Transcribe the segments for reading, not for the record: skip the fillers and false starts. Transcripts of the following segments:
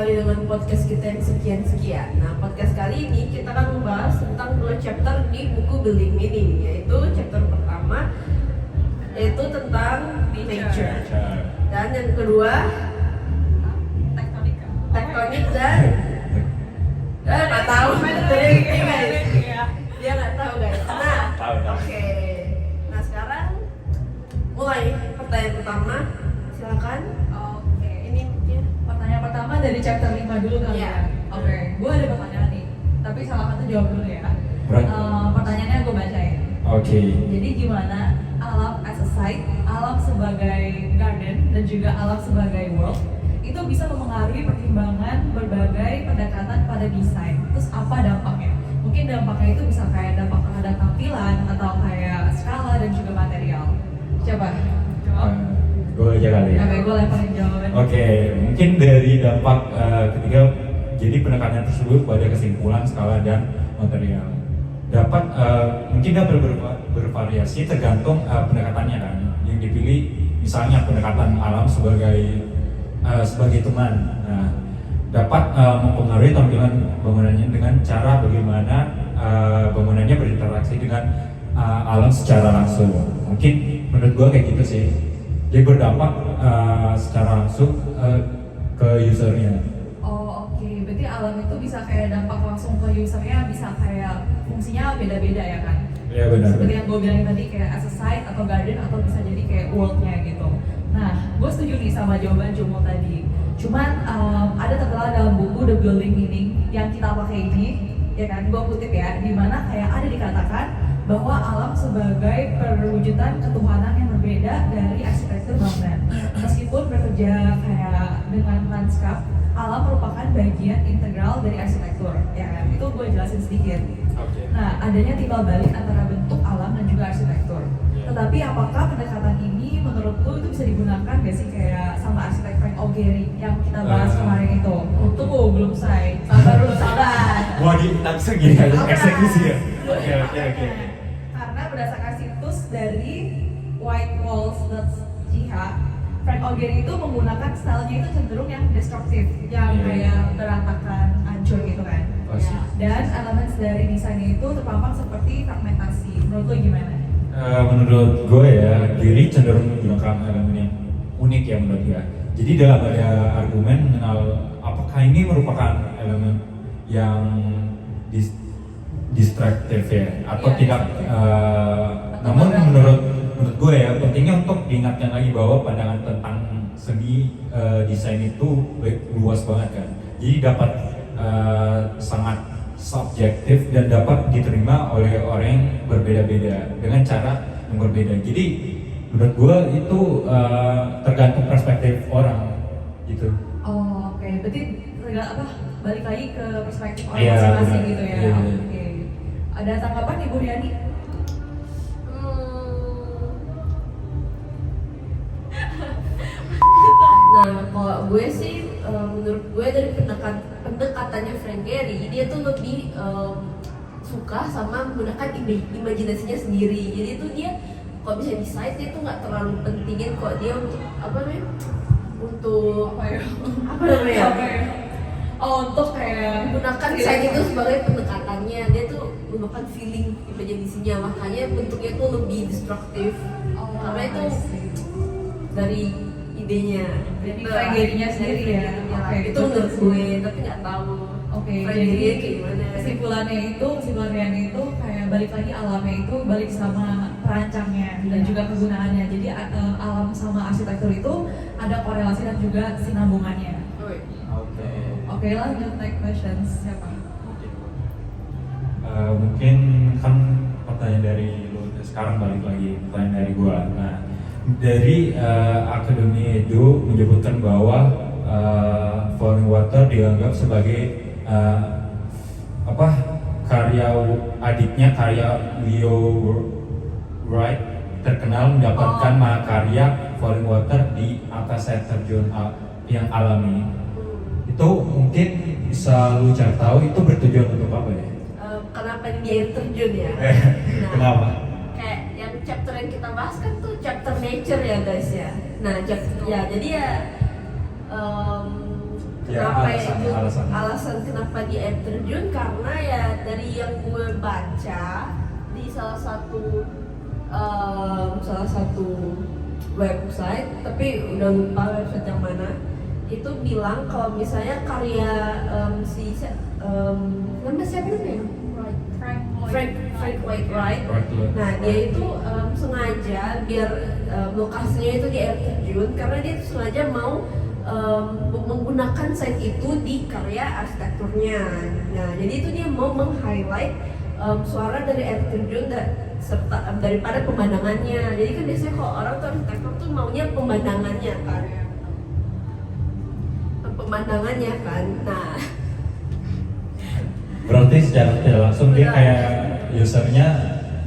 kembali dengan podcast kita yang sekian-sekian. Nah, podcast kali ini kita akan membahas tentang 2 chapter di buku Building Meaning, yaitu chapter pertama yaitu tentang nature. Dan yang kedua tektonik dan nggak tahu guys. Dia nggak tahu guys. Nah, oke. Nah, sekarang mulai pertanyaan pertama, silakan. Pertanyaan pertama dari chapter 5 dulu kali ya. Oke, gue ada pertanyaan nih. Tapi salah satu jawab dulu ya. Pertanyaannya gue bacain. Oke. Jadi gimana alam as a site, alam sebagai garden dan juga alam sebagai world itu bisa memengaruhi pertimbangan berbagai pendekatan pada desain. Terus apa dampaknya? Mungkin dampaknya itu bisa kayak dampak terhadap tampilan atau kayak skala dan juga material. Coba jawab. Gue aja kali ya. Oke, gue lemparin jawaban. Oke, mungkin dari dampak ketika jadi penekanan tersebut pada kesimpulan, skala dan material dapat mungkin dapat bervariasi tergantung pendekatannya kan. Yang dipilih misalnya pendekatan alam sebagai teman, dapat mempengaruhi tampilan bangunannya dengan cara bagaimana bangunannya berinteraksi dengan alam secara langsung. Mungkin menurut gue kayak gitu sih. Dia berdampak secara langsung ke usernya. Oh oke, berarti alam itu bisa kayak dampak langsung ke usernya, bisa kayak fungsinya beda-beda ya kan? Iya benar. Seperti yang gue bilang tadi kayak as a site atau garden atau bisa jadi kayak world-nya gitu. Nah, gue setuju nih sama jawaban Jumul tadi. Cuman ada tertera dalam buku The Building Meaning yang kita pakai ini, ya kan? Gue kutip ya, di mana kayak ada dikatakan bahwa alam sebagai perwujudan ketuhanan yang berbeda dari arsitektur bangunan. Meskipun bekerja kayak dengan lanskap, alam merupakan bagian integral dari arsitektur, ya kan? Itu gue jelasin sedikit. Nah, adanya timbal balik antara bentuk alam dan juga arsitektur. Tetapi apakah pendekatan ini menurutku itu bisa digunakan gak sih kayak sama arsitek Frank O'Gehry yang kita bahas kemarin itu? Tunggu, belum selesai. Sabar. Wah, langsung gini aja eksekusi ya. Oke. Karena berdasarkan situs dari whitewalls.ch, Frank O'Gehry itu menggunakan stylenya itu cenderung yang destruktif, yang kayak berantakan, hancur gitu kan. Dan elemen dari desainnya itu terpampang seperti fragmentasi. Menurut lo gimana? Menurut gue ya, Gehry cenderung menggunakan elemen yang unik ya menurut gue. Jadi dalam ada argumen mengenal apakah ini merupakan elemen yang distraktif ya atau tidak. Namun menurut gue ya pentingnya untuk diingatkan lagi bahwa pandangan tentang seni desain itu luas banget kan. Jadi dapat sangat subjektif dan dapat diterima oleh orang yang berbeda-beda dengan cara yang berbeda. Jadi menurut gue itu tergantung perspektif orang gitu. Oh oke, berarti balik lagi ke perspektif orang Iya, masing-masing benar. gitu ya. Iya. Oke. Ada tanggapan Ibu Riani? Nah, kalau gue sih menurut gue dari pendekatannya Frank Gehry, dia tuh lebih suka sama menggunakan imajinasinya sendiri. Jadi itu dia kalau bisa desain dia tuh nggak terlalu pentingin kok dia untuk apa namanya Untuk kayak menggunakan desain itu sebagai pendekatannya. Dia tuh menggunakan feeling imajinasinya, makanya bentuknya tuh lebih destruktif karena itu dari idenya. Jadi Frank Gehry-nya sendiri ya. Oke, Itu menurut gue, tapi nggak tahu. Oke, Frank jadi Gehry kayak gimana? kesimpulannya itu kayak balik lagi alamnya itu balik sama perancangnya dan juga kegunaannya. Jadi alam sama arsitektur itu ada korelasi dan juga sinambungannya. Oke, lanjut next questions. Siapa? Mungkin kan pertanyaan dari lu, sekarang balik lagi pertanyaan dari gua. Nah, dari Akademi Edu menyebutkan bahwa Falling Water dianggap sebagai karya adiknya karya Leo Wright terkenal mendapatkan mahakarya Falling Water di atas air terjun yang alami. Itu mungkin bisa lu cari tahu itu bertujuan untuk apa ya? Kenapa di air terjun ya? Kenapa? Kayak yang chapter yang kita bahas kan tuh chapter nature ya guys ya. Nah, ya jadi ya Ya, Kenapa alasannya, itu alasannya. alasan kenapa di air terjun, karena ya dari yang gue baca di salah satu website, tapi udah lupa website yang mana, itu bilang kalau misalnya karya nama siapa namanya? Frank Lloyd Wright. Nah, dia itu sengaja biar lokasinya itu di air terjun, karena dia itu sengaja mau menggunakan site itu di karya arsitekturnya. Nah, jadi itu dia mau meng-highlight suara dari air terjun serta daripada pemandangannya. Jadi kan biasanya kalau orang tuh arsitektur tuh maunya pemandangannya kan. Nah, Berarti secara tidak langsung dia kayak usernya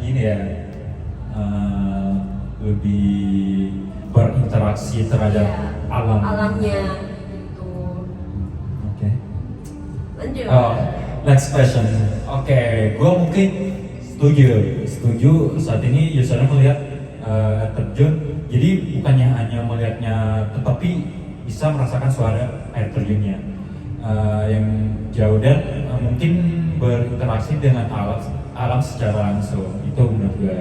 ini ya, lebih berinteraksi terhadap alamnya gitu. Oke. Lanjut. Oh, next question. Oke, gue mungkin setuju saat ini usernya melihat terjun. Jadi bukannya hanya melihatnya, tetapi bisa merasakan suara air terjunnya yang jauh dan mungkin berinteraksi dengan alam secara langsung. Itu menurut gue.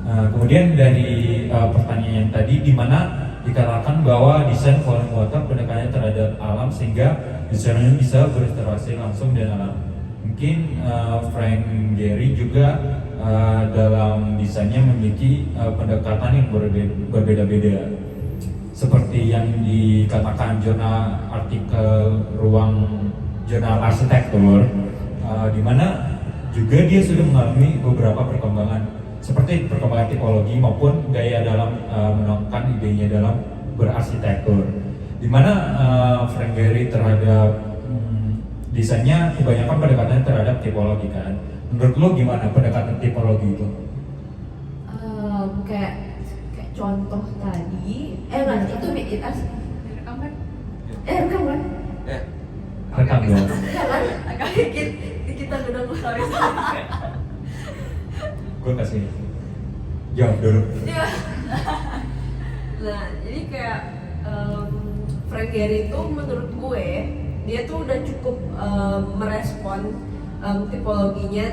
Kemudian dari pertanyaan tadi, di mana dikatakan bahwa desain volume water pendekatannya terhadap alam sehingga desainnya bisa berinteraksi langsung dengan alam. Mungkin Frank Gehry juga dalam desainnya memiliki pendekatan yang berbeda-beda. Seperti yang dikatakan artikel ruang jurnal arsitektur, di mana juga dia sudah mengalami beberapa perkembangan seperti perkembangan tipologi maupun gaya dalam menemukan idenya dalam berarsitektur, di mana Frank Gehry terhadap desainnya kebanyakan pendekatannya terhadap tipologi kan. Menurut lo gimana pendekatan tipologi itu? Kayak contoh tadi, enggak itu rekam kan? Rekam kan? Rekam dong. Iya kan? Agak kita udah mulai. Gue kasih jawab dulu. Iya. Nah, jadi kayak Frank Gehry itu menurut gue dia tuh udah cukup merespon tipologinya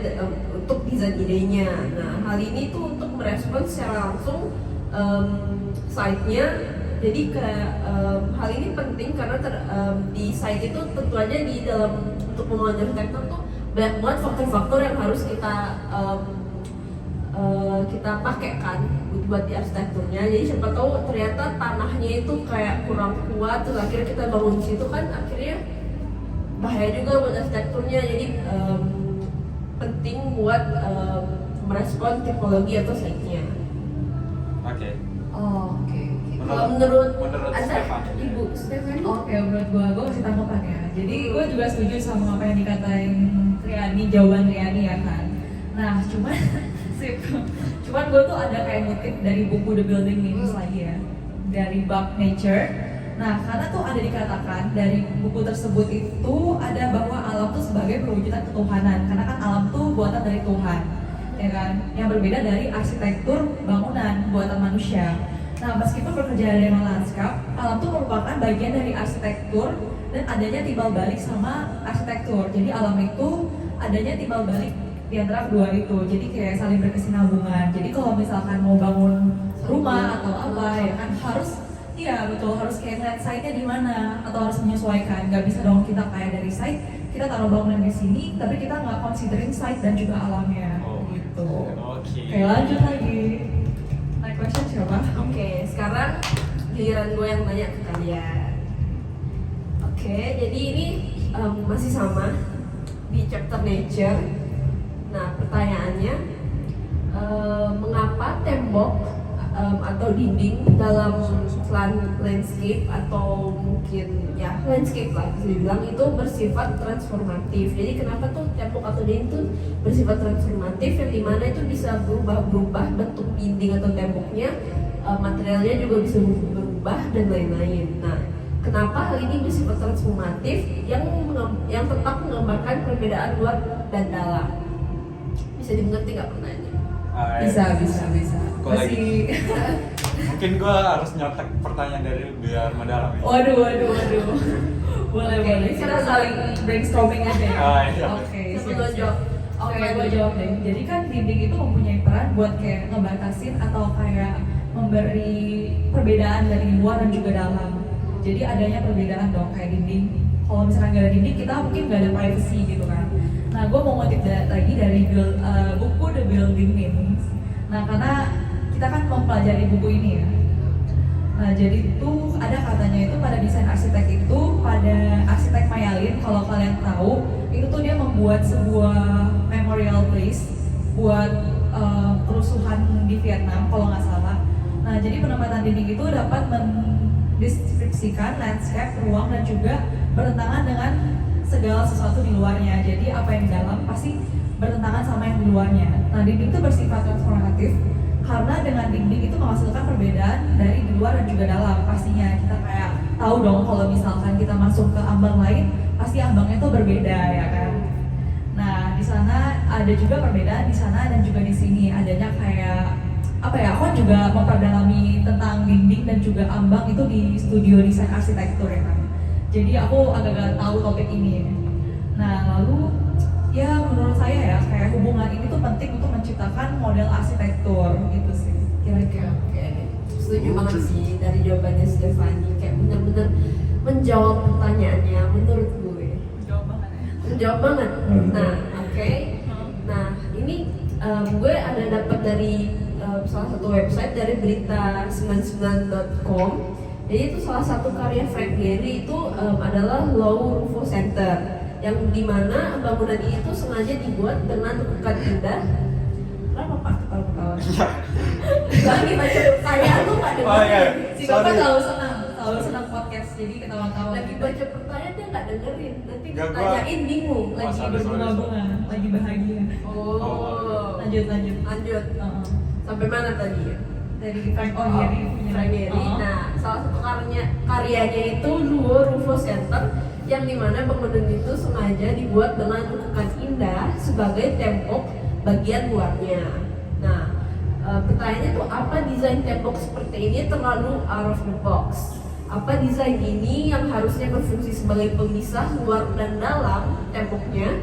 untuk desain idenya. Nah, hal ini tuh untuk merespon secara langsung site-nya. Jadi kayak hal ini penting karena di site itu tentu aja di dalam untuk pembangunan arsitektur tuh banyak banget faktor-faktor yang harus kita pakai kan buat di arsitekturnya. Jadi siapa tahu ternyata tanahnya itu kayak kurang kuat, terus akhirnya kita bangun di situ kan akhirnya bahaya juga buat arsitekturnya. Jadi penting buat merespon tipologi atau site-nya. Oke. Oke. Kalau menurut ada Stefan. Ibu Stefan? Oke, menurut gue kasih tanggapan ya. Jadi gue juga setuju sama apa yang dikatain Triani, jawaban Triani ya kan. Nah, cuman gue tuh ada kayak ngutip dari buku The Building Meanings lagi ya, dari Bug Nature. Nah, karena tuh ada dikatakan dari buku tersebut itu ada bahwa alam tuh sebagai perwujudan ketuhanan, karena kan alam tuh buatan dari Tuhan, ya kan? Yang berbeda dari arsitektur bangunan buatan manusia. Nah, meskipun bekerja dengan lanskap, alam tuh merupakan bagian dari arsitektur dan adanya timbal balik sama arsitektur. Jadi alam itu adanya timbal balik di antara kedua itu, jadi kayak saling berkesinambungan. Jadi kalau misalkan mau bangun rumah atau apa ya kan harus, iya betul, harus kayak ngeliat site-nya di mana atau harus menyesuaikan. Gak bisa dong kita kayak dari site kita taruh bangunan di sini tapi kita nggak considering site dan juga alamnya gitu. Oke, lanjut lagi. Next question siapa? Oke, sekarang giliran gue yang tanya ke kalian. Oke, jadi ini masih sama di chapter nature. Nah, pertanyaannya, mengapa tembok atau dinding dalam landscape atau mungkin ya landscape lah bisa dibilang itu bersifat transformatif. Jadi kenapa tuh tembok atau dinding itu bersifat transformatif, yang dimana itu bisa berubah-berubah bentuk dinding atau temboknya, materialnya juga bisa berubah dan lain-lain. Nah, kenapa hal ini bersifat transformatif yang tetap menggambarkan perbedaan luar dan dalam? Bisa dimengerti nggak pertanyaannya? Bisa. Gua lagi. Mungkin gue harus nyontek pertanyaan dari biar mendalam ya. Waduh. Boleh, Oke, boleh. Kita saling brainstorming aja ya. Iya. Oke, Siapa siap, duluan siap. jawab? Oke, gue jawab deh. Jadi kan dinding itu mempunyai peran buat kayak ngebatasin atau kayak memberi perbedaan dari luar dan juga dalam. Jadi adanya perbedaan dong kayak dinding. Kalau misalkan nggak ada dinding, kita mungkin nggak ada privacy gitu kan. Nah, gue mau ngutip lagi dari buku The Building Meanings. Nah, karena kita kan mempelajari buku ini ya. Nah, jadi tuh ada katanya itu pada desain arsitek itu, pada arsitek Mayalin, kalau kalian tahu, itu tuh dia membuat sebuah memorial place buat kerusuhan di Vietnam kalau nggak salah. Nah, jadi penempatan dinding itu dapat mendeskripsikan landscape, ruang, dan juga bertentangan dengan segala sesuatu di luarnya. Jadi apa yang di dalam pasti bertentangan sama yang di luarnya. Nah, dinding itu bersifat transformatif karena dengan dinding itu menghasilkan perbedaan dari di luar dan juga dalam. Pastinya kita kayak tahu dong kalau misalkan kita masuk ke ambang lain, pasti ambangnya itu berbeda ya kan. Nah, di sana ada juga perbedaan di sana dan juga di sini adanya kayak apa ya? Aku juga memperdalami tentang dinding dan juga ambang itu di studio desain arsitektur ya kan. Jadi aku agak-agak tahu topik ini. Nah, lalu ya menurut saya ya kayak hubungan ini tuh penting untuk menciptakan model arsitektur gitu sih kira-kira. Oke, setuju banget sih dari jawabannya Stefani, kayak bener-bener menjawab pertanyaannya menurut gue. Jawab banget ya. Menjawab banget. Nah, oke. Nah, ini gue ada dapat dari salah satu website dari berita99.com. Jadi itu salah satu karya Frank Gehry itu adalah Low Rufo Center, yang dimana bangunan itu sengaja dibuat dengan lekukan indah. Kenapa Pak ketawa-ketawa? Lagi baca pertanyaan tuh nggak dengerin. Oh, iya. Si Bapak Sorry. selalu senang podcast jadi ketawa-tawa. Lagi baca pertanyaan dia nggak dengerin. Nanti Nggak, gua- ditanyain bingung. lagi sorry, berbunga-bunga, lagi bahagia. Oh. Lanjut. Lanjut. Sampai mana tadi ya? Dari Frank Gehry punya. Frank Gehry. Nah, salah satu karyanya itu Luo Rufo Center, yang dimana bangunan itu sengaja dibuat dengan lekukan indah sebagai tembok bagian luarnya. Nah, pertanyaannya tuh apa desain tembok seperti ini terlalu out of the box? Apa desain ini yang harusnya berfungsi sebagai pemisah luar dan dalam temboknya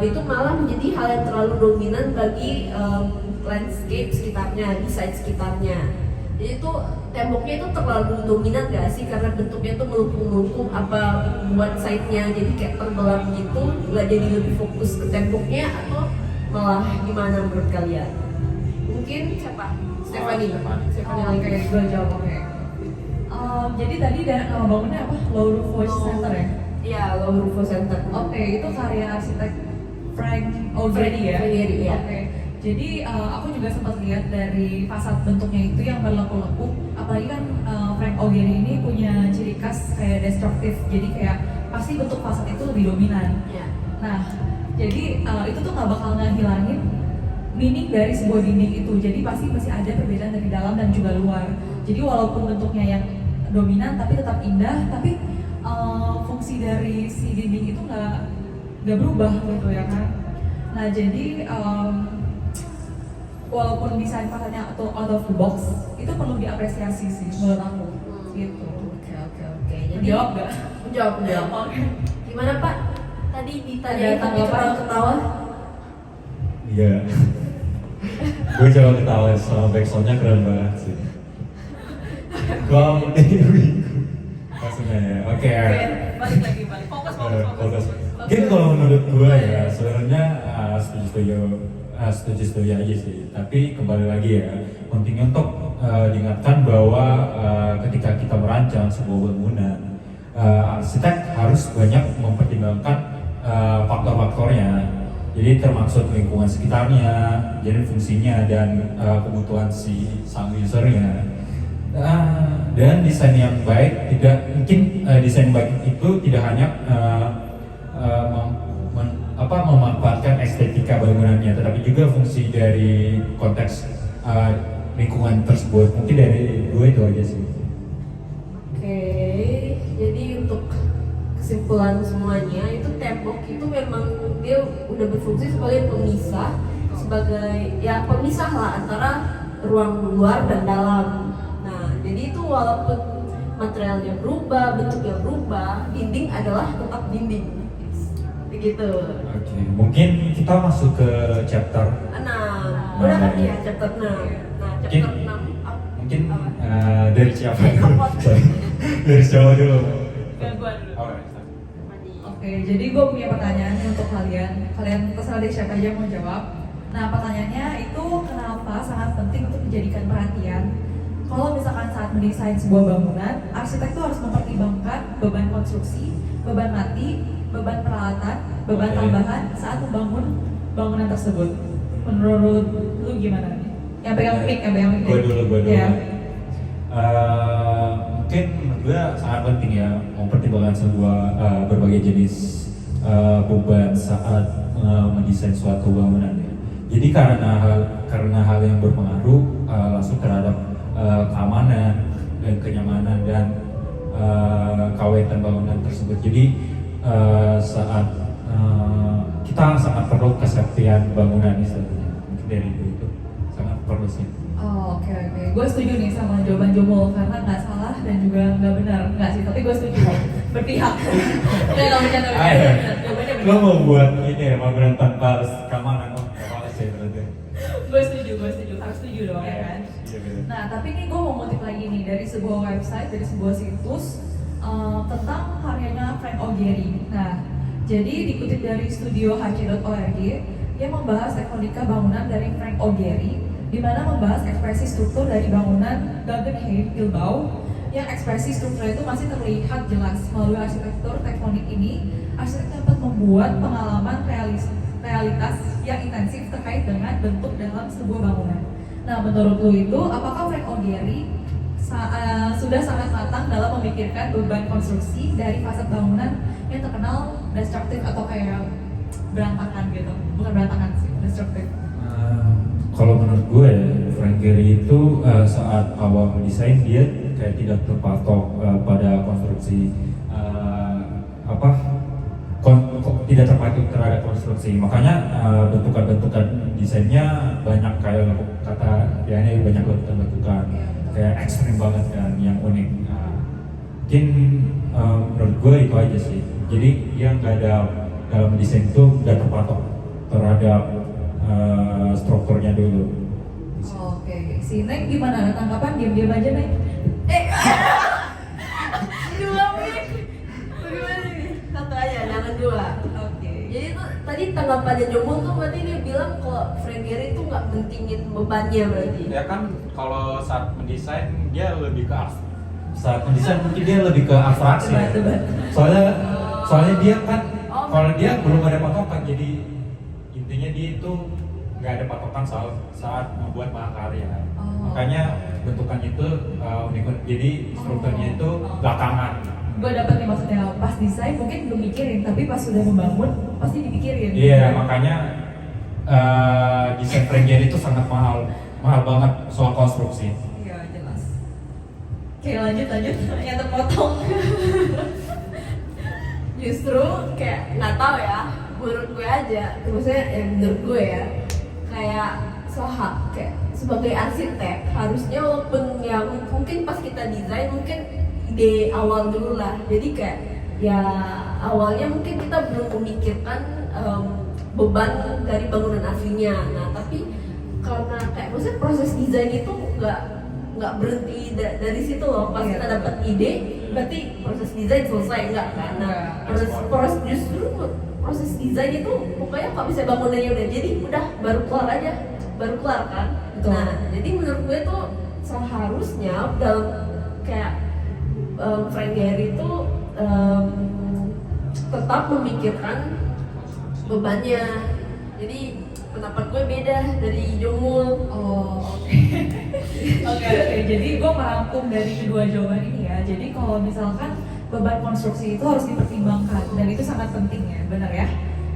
itu malah menjadi hal yang terlalu dominan bagi landscape sekitarnya, desain sekitarnya. Jadi itu temboknya itu terlalu dominan gak sih, karena bentuknya tuh melengkung-melengkung, apa buat side-nya jadi kayak terbelah gitu, nggak jadi lebih fokus ke temboknya, atau malah gimana menurut kalian? Mungkin siapa? Stefani. Stefani lagi Oke, gue jawab oke. Jadi tadi nama bangunnya apa? Low Rufo Center ya? Iya, Low Rufo Center. Oke, itu karya arsitek Frank Gehry ya? Frank Gehry, ya. Oke. Jadi aku juga sempat lihat dari fasad bentuknya itu yang berlekuk-lekuk. Apalagi kan Frank Gehry ini punya ciri khas kayak destruktif. Jadi kayak pasti bentuk fasad itu lebih dominan. Iya. Nah, jadi itu tuh nggak bakal ngehilangin meaning dari sebuah dinding itu. Jadi pasti masih ada perbedaan dari dalam dan juga luar. Jadi walaupun bentuknya yang dominan tapi tetap indah, tapi fungsi dari si dinding itu nggak berubah gitu ya kan. Nah, jadi walaupun desain fasadnya atau out of the box itu perlu diapresiasi sih menurut aku gitu. Oke. Jadi Jawab gak? Jawab. Oke. Gimana Pak? Tadi ditanya Ada tapi tanggapan? ketawa. Iya. Gue coba ketawa sama backsoundnya keren banget sih. Wow, maksudnya ya. Oke. Balik lagi. Fokus. Fokus. Mungkin kalau menurut gue ya sebenarnya setuju aja sih. Tapi kembali lagi ya, pentingnya untuk diingatkan bahwa ketika kita merancang sebuah bangunan, arsitek harus banyak mempertimbangkan faktor-faktornya. Jadi termasuk lingkungan sekitarnya, jadi fungsinya dan kebutuhan si sang usernya. Dan desain yang baik desain baik itu tidak hanya memanfaatkan estetika bangunannya, tetapi juga fungsi dari konteks lingkungan tersebut. Mungkin dari gue itu aja sih. Oke, jadi untuk kesimpulan semuanya itu tembok itu memang dia udah berfungsi sebagai pemisah, sebagai ya pemisah lah antara ruang luar dan dalam. Nah, jadi itu walaupun materialnya berubah, bentuknya berubah, berubah, dinding adalah tetap dinding. Begitu. Oke, mungkin kita masuk ke chapter 6. Udah kan ya chapter 6. Nah, Mungkin- chapter 6 mungkin dari siapa dulu? Sorry. Dari siapa dulu? Gangguan dulu. Alright. Oke, jadi gue punya pertanyaan nih untuk kalian. Kalian terserah deh siapa aja yang mau jawab. Nah, pertanyaannya itu kenapa sangat penting untuk dijadikan perhatian? Kalau misalkan saat mendesain sebuah bangunan, arsitek itu harus mempertimbangkan beban konstruksi, beban mati, beban peralatan, beban Oke. tambahan saat membangun bangunan tersebut. Menurut lu gimana nih? Yang pegang mic, yang pegang mic. Gue dulu. Ya. Mungkin menurut gue sangat penting ya mempertimbangkan sebuah berbagai jenis beban saat mendesain suatu bangunan ya. Jadi karena hal yang berpengaruh langsung terhadap keamanan dan kenyamanan dan kawetan bangunan tersebut. Jadi saat kita sangat perlu kesetiaan bangunan istilahnya. Mungkin dari itu sangat perlu sih. Oh, oke. Gue setuju nih sama jawaban Jomol karena nggak salah dan juga nggak benar. Nggak sih, tapi gue setuju. Berpihak. Nggak bercanda. Jawabannya Lo benar. mau buat ini ya, bangunan tanpa keamanan, oh nggak apa sih berarti. Gue setuju. Harus setuju dong ya kan. Iya betul. Nah, tapi ini gue mau ngutip lagi nih dari sebuah website, dari sebuah situs tentang karyanya Frank O'Gary. Nah, jadi dikutip dari studiohc.org, dia membahas tektonika bangunan dari Frank O'Gary, di mana membahas ekspresi struktur dari bangunan Guggenheim Bilbao, yang ekspresi struktur itu masih terlihat jelas melalui arsitektur tektonik ini. Arsitek dapat membuat pengalaman realitas yang intensif terkait dengan bentuk dalam sebuah bangunan. Nah, menurut lu itu, apakah Frank O'Gary sudah sangat matang dalam memikirkan beban konstruksi dari fasad bangunan yang terkenal destruktif atau kayak berantakan gitu? Bukan berantakan sih, destruktif. Kalau menurut gue ya, Frank Gehry itu saat awal mendesain dia kayak tidak terpatok pada konstruksi tidak terpatok terhadap konstruksi. Makanya bentukan-bentukan desainnya banyak kayak kata dia ini banyak bentukan kayak ekstrim banget kan, yang unik. Mungkin menurut gue itu aja sih. Jadi dia nggak ada dalam desain itu nggak terpatok terhadap strukturnya dulu. Oke, si Neng gimana? Tanggapan diam-diam aja Neng. Dua mic. Bagaimana nih? Satu aja, jangan dua. Oke. Jadi tuh tadi tanggapannya Jomol tuh berarti dia bilang kalau Frank Gehry tuh nggak pentingin bebannya berarti. Ya kan kalau saat mendesain dia lebih ke Saat mendesain mungkin dia lebih ke abstraksi. Debat. Soalnya dia kan kalau dia belum ada patokan, jadi intinya dia itu nggak ada patokan saat membuat mahakarya. Makanya bentukannya itu unik-unik, jadi strukturnya itu belakangan. Gue dapet nih maksudnya, pas desain mungkin belum mikirin, tapi pas sudah membangun pasti dipikirin. Iya, makanya desain Frank Gehry itu sangat mahal banget soal konstruksi. Iya, jelas. Oke, lanjut, yang terpotong. Justru kayak nggak tahu ya, menurut gue aja, maksudnya menurut gue ya, kayak kayak sebagai arsitek harusnya walaupun ya mungkin pas kita desain mungkin ide awal dulu lah, jadi kayak ya awalnya mungkin kita belum memikirkan beban dari bangunan aslinya. Nah tapi karena kayak maksudnya proses desain itu nggak berhenti dari situ loh. Pas kita dapat ide berarti proses desain selesai, enggak kan? Nah justru proses desain itu pokoknya kalau bisa bangunannya udah jadi udah baru keluar kan. Betul. Nah jadi menurut gue tuh seharusnya dalam kayak Frank Gehry itu tetap memikirkan bebannya. Jadi pendapat gue beda dari Jomul. Oke. Jadi gue merangkum dari kedua jawaban ini ya. Jadi kalau misalkan beban konstruksi itu harus dipertimbangkan dan itu sangat penting ya, benar ya?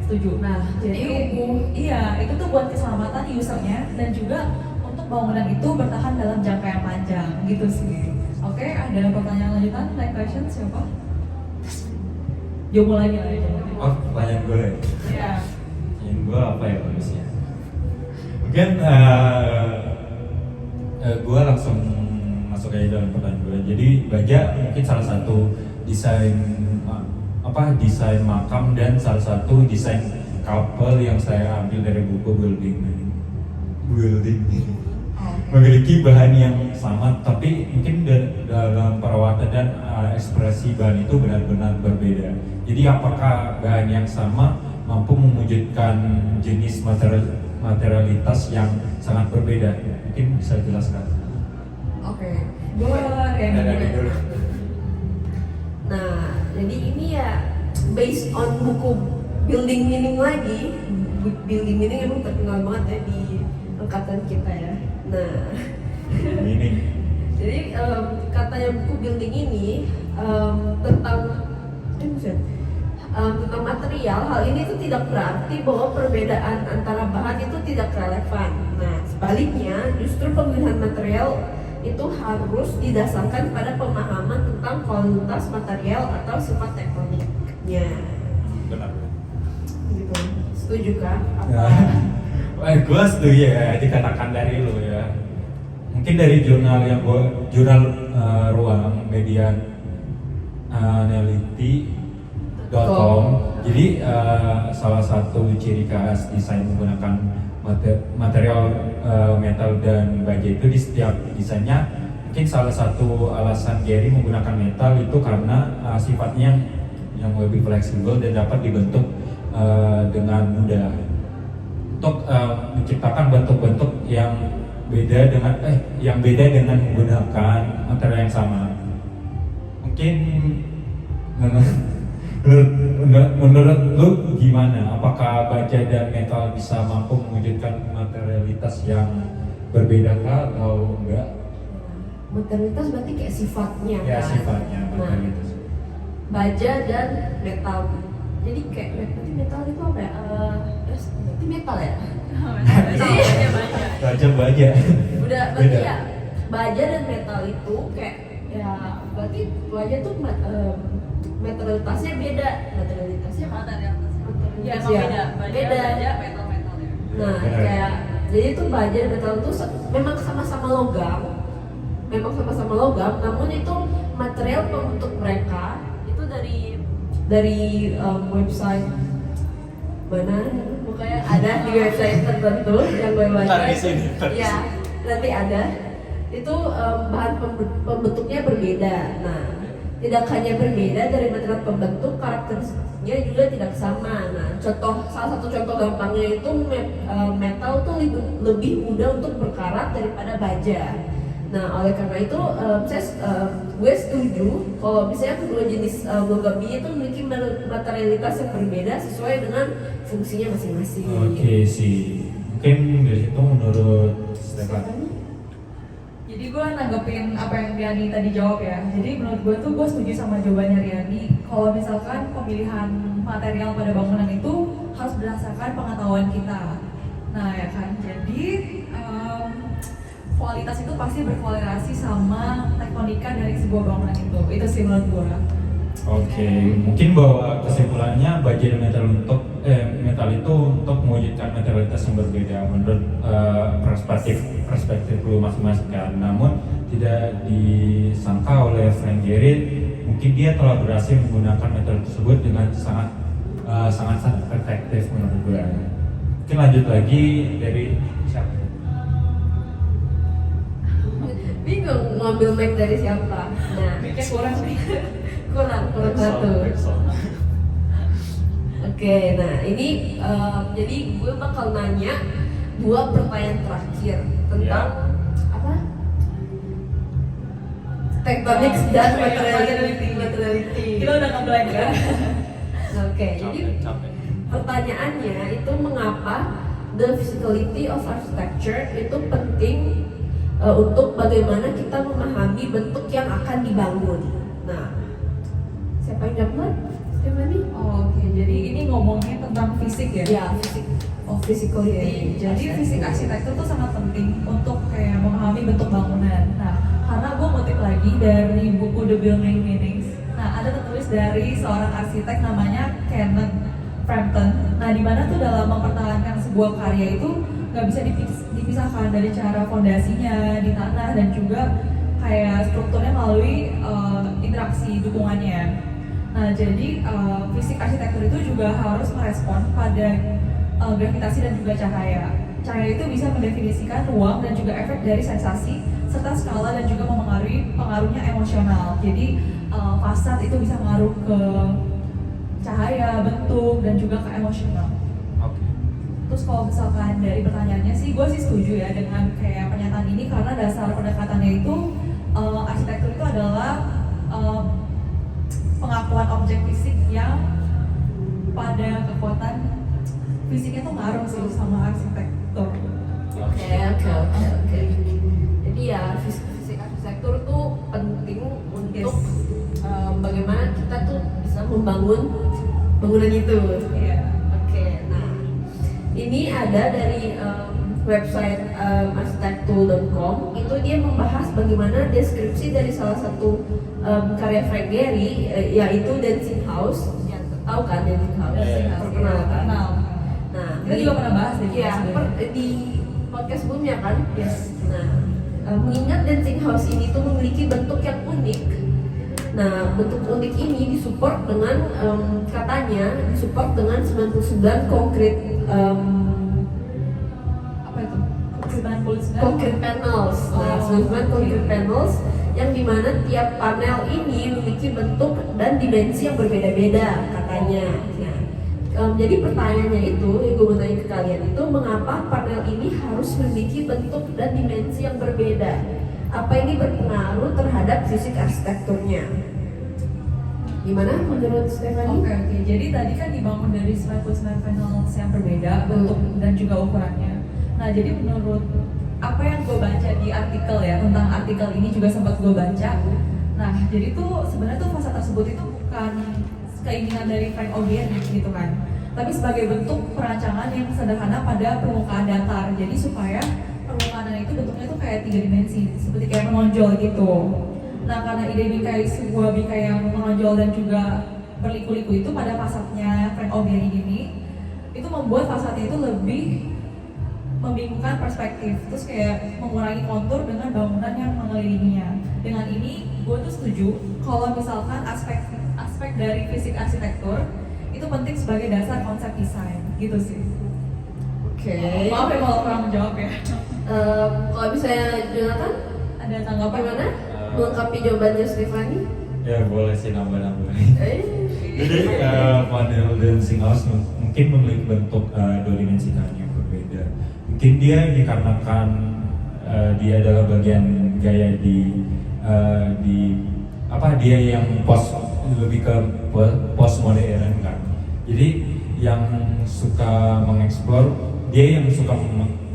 Setuju. Nah, jadi iya, itu tuh buat keselamatan usernya dan juga untuk bangunan itu bertahan dalam jangka yang panjang gitu sih. Oke, ada pertanyaan lanjutan? Next question siapa? Jomul lagi lah ya. Oh, pertanyaan gue. Iya. Pertanyaan gue apa ya bagusnya? Mungkin gue langsung masuk aja dalam pertanyaan gue. Jadi baja mungkin salah satu desain desain makam dan salah satu desain couple yang saya ambil dari buku building. Memiliki bahan yang sama, tapi mungkin dalam perawatan dan ekspresi bahan itu benar-benar berbeda. Jadi apakah bahan yang sama mampu mewujudkan jenis materialitas yang sangat berbeda? Mungkin bisa jelaskan. Oke. Gue Dari dulu. Nah, jadi ini ya based on buku Building Meaning lagi. Building Meaning emang terkenal banget ya di angkatan kita ya. Nah, Ini jadi katanya buku Building ini tentang tentang material. Hal ini tuh tidak berarti bahwa perbedaan antara bahan itu tidak relevan. Nah, sebaliknya justru pemilihan material itu harus didasarkan pada pemahaman tentang kualitas material atau sifat tektoniknya. benar. Gitu. Setuju kan? Gue setuju ya dikatakan dari lu ya. Mungkin dari jurnal ruang media analiti.com. Jadi salah satu ciri khas desain menggunakan material metal dan baja itu di setiap desainnya. Mungkin salah satu alasan Gehry menggunakan metal itu karena sifatnya yang lebih fleksibel dan dapat dibentuk dengan mudah untuk menciptakan bentuk-bentuk yang beda dengan menggunakan material yang sama. Mungkin menurut lu gimana? Apakah baja dan metal bisa mampu mewujudkan materialitas yang berbeda kah atau enggak? Materialitas berarti kayak sifatnya Ya kan? sifatnya materialitas. Baja dan metal. Jadi kayak berarti metal itu apa ya? Berarti metal ya? Baja. Udah berarti Beda. ya baja dan metal itu kayak ya berarti baja tuh materialitasnya beda. Materialitasnya Ya, materialitas emang beda. beda. Baja metal-metal ya. Nah, Benar. kayak jadi tuh baja dan metal itu memang sama-sama logam. Namun itu material pembentuk mereka itu dari website mana? Pokoknya ada di website tertentu yang gue baca. Ntar di sini, ntar di Ya, nanti ada. Itu bahan pembentuknya berbeda. Nah, tidak hanya berbeda dari material pembentuk, karakteristiknya juga tidak sama. Nah, salah satu contoh gampangnya itu metal tuh lebih mudah untuk berkarat daripada baja. Nah, oleh karena itu gue setuju kalau misalnya kedua jenis logam ini itu memiliki materialitas yang berbeda sesuai dengan fungsinya masing-masing. Oke sih. Mungkin dari situ menurut Stefan. Jadi gue nanggepin apa yang Riani tadi jawab ya. Jadi menurut gue tuh gue setuju sama jawabannya Riani. Kalau misalkan pemilihan material pada bangunan itu harus berdasarkan pengetahuan kita. Nah ya kan, jadi kualitas itu pasti berkorelasi sama tektonika dari sebuah bangunan itu. Itu sih menurut gue. Oke, mungkin bahwa kesimpulannya baja dan metal itu untuk mewujudkan materialitas yang berbeda menurut perspektif lu masing-masing kan. Namun tidak disangka oleh Frank Gehry, mungkin dia telah berhasil menggunakan metode tersebut dengan sangat efektif menurut gue. Mungkin lanjut lagi dari siapa? Bingung ngambil mic dari siapa. Nah, Miknya kurang nih. kurang satu. Oke, nah ini jadi gue bakal nanya 2 pertanyaan terakhir tentang apa? Tectonics dan materiality. Kita udah ngeblank kan? Oke, jadi Capek. pertanyaannya itu mengapa the physicality of architecture itu penting untuk bagaimana kita memahami bentuk yang akan dibangun. Nah, siapa yang jawab? Siapa nih? Oke, jadi ini ngomongin tentang fisik ya? Ya, physicality. Jadi fisik arsitektur tuh sangat penting untuk kayak memahami bentuk bangunan. Nah, karena gue ngutip lagi dari buku The Building Meanings. Nah, ada tertulis dari seorang arsitek namanya Kenneth Frampton. Nah, di mana tuh dalam mempertahankan sebuah karya itu nggak bisa dipisahkan dari cara fondasinya di tanah dan juga kayak strukturnya melalui interaksi dukungannya. Nah, jadi fisik arsitektur itu juga harus merespon pada gravitasi dan juga cahaya. Cahaya itu bisa mendefinisikan ruang dan juga efek dari sensasi serta skala dan juga pengaruhnya emosional. Jadi fasad itu bisa mengaruh ke cahaya, bentuk, dan juga ke emosional. Oke. Terus kalau misalkan dari pertanyaannya sih, gue sih setuju ya dengan kayak pernyataan ini karena dasar pendekatannya itu arsitektur itu adalah pengakuan objek fisik yang pada kekuatan fisiknya tuh ngaruh sih sama arsitektur. Oke. Jadi ya fisik arsitektur tuh penting untuk bagaimana kita tuh bisa membangun bangunan itu. Iya. Oke, nah ini ada dari website arsitektur.com. Itu dia membahas bagaimana deskripsi dari salah satu karya Frank Gehry, yaitu Dancing House. Ya, tahu kan Dancing House? Iya. Terkenal kan? Nah, Kita juga pernah bahas deh. ya, di podcast sebelumnya kan? Yes. Nah, mengingat Dancing House ini tuh memiliki bentuk yang unik. Nah, bentuk unik ini disupport dengan katanya disupport dengan 99 konkret Apa itu? 99? concrete panels. Nah, 99 concrete panels yang dimana tiap panel ini memiliki bentuk dan dimensi yang berbeda-beda katanya. Nah, jadi pertanyaannya itu, yang gue mau tanya ke kalian itu, mengapa panel ini harus memiliki bentuk dan dimensi yang berbeda? Apa ini berpengaruh terhadap fisik arsitekturnya? Gimana menurut Stephanie? Oke. Jadi tadi kan dibangun dari 99 panels yang berbeda bentuk dan juga ukurannya. Nah, jadi menurut apa yang gue baca di artikel ya, tentang artikel ini juga sempat gue baca. Nah, jadi tuh sebenarnya tuh fasad tersebut itu bukan keinginan dari Frank Gehry gitu kan, tapi sebagai bentuk perancangan yang sederhana pada permukaan datar. Jadi supaya permukaan itu bentuknya tuh kayak 3 dimensi, seperti kayak menonjol gitu. Nah, karena ide bingkai, sebuah bingkai yang menonjol dan juga berliku-liku itu pada fasadnya Frank Gehry ini, itu membuat fasadnya itu lebih membingungkan perspektif, terus kayak mengurangi kontur dengan bangunan yang mengelilinginya. Dengan ini, gue tuh setuju kalau misalkan aspek dari fisik arsitektur itu penting sebagai dasar konsep desain, gitu sih. Oke. Maaf ya kalau kurang menjawab ya. Kalau misalnya Jonathan, Ada tanggapan? gimana? Melengkapi jawabannya Stephanie? Ya boleh sih nambah-nambah. Jadi Eh, model Dancing House mungkin memiliki bentuk dua dimensi yang berbeda. Mungkin dia dikarenakan dia adalah bagian gaya di apa dia yang lebih ke postmodern kan. Jadi yang suka mengeksplor, dia yang suka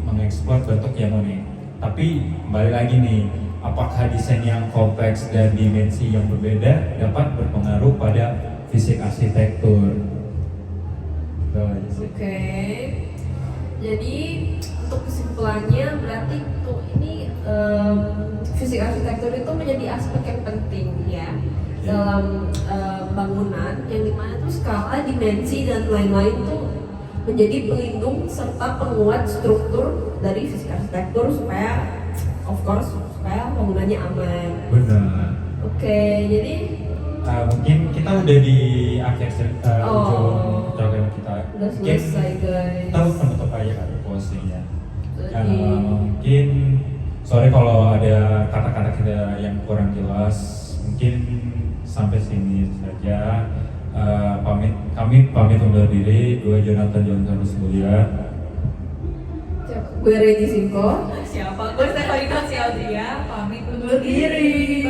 mengeksplor bentuk yang unik. Tapi kembali lagi nih, apakah desain yang kompleks dan dimensi yang berbeda dapat berpengaruh pada fisik arsitektur? Itu aja sih. Oke. Jadi untuk kesimpulannya berarti tuh ini fisik arsitektur itu menjadi aspek yang penting ya dalam bangunan, yang dimana tuh skala, dimensi dan lain-lain tuh menjadi pelindung serta penguat struktur dari fisik arsitektur supaya bangunannya aman. Benar. Oke, jadi Mungkin kita udah di akhir Oh. ujung program kita. udah Mungkin selesai guys. kita penutup aja kan closingnya. Jadi Mungkin sorry kalau ada kata-kata kita yang kurang jelas. Mungkin sampai sini saja. Kami pamit undur diri. Gue Jonathan Johnson Mulia. gue Reni Simko. Siapa? Gue Stephanie Siaudria, pamit undur diri.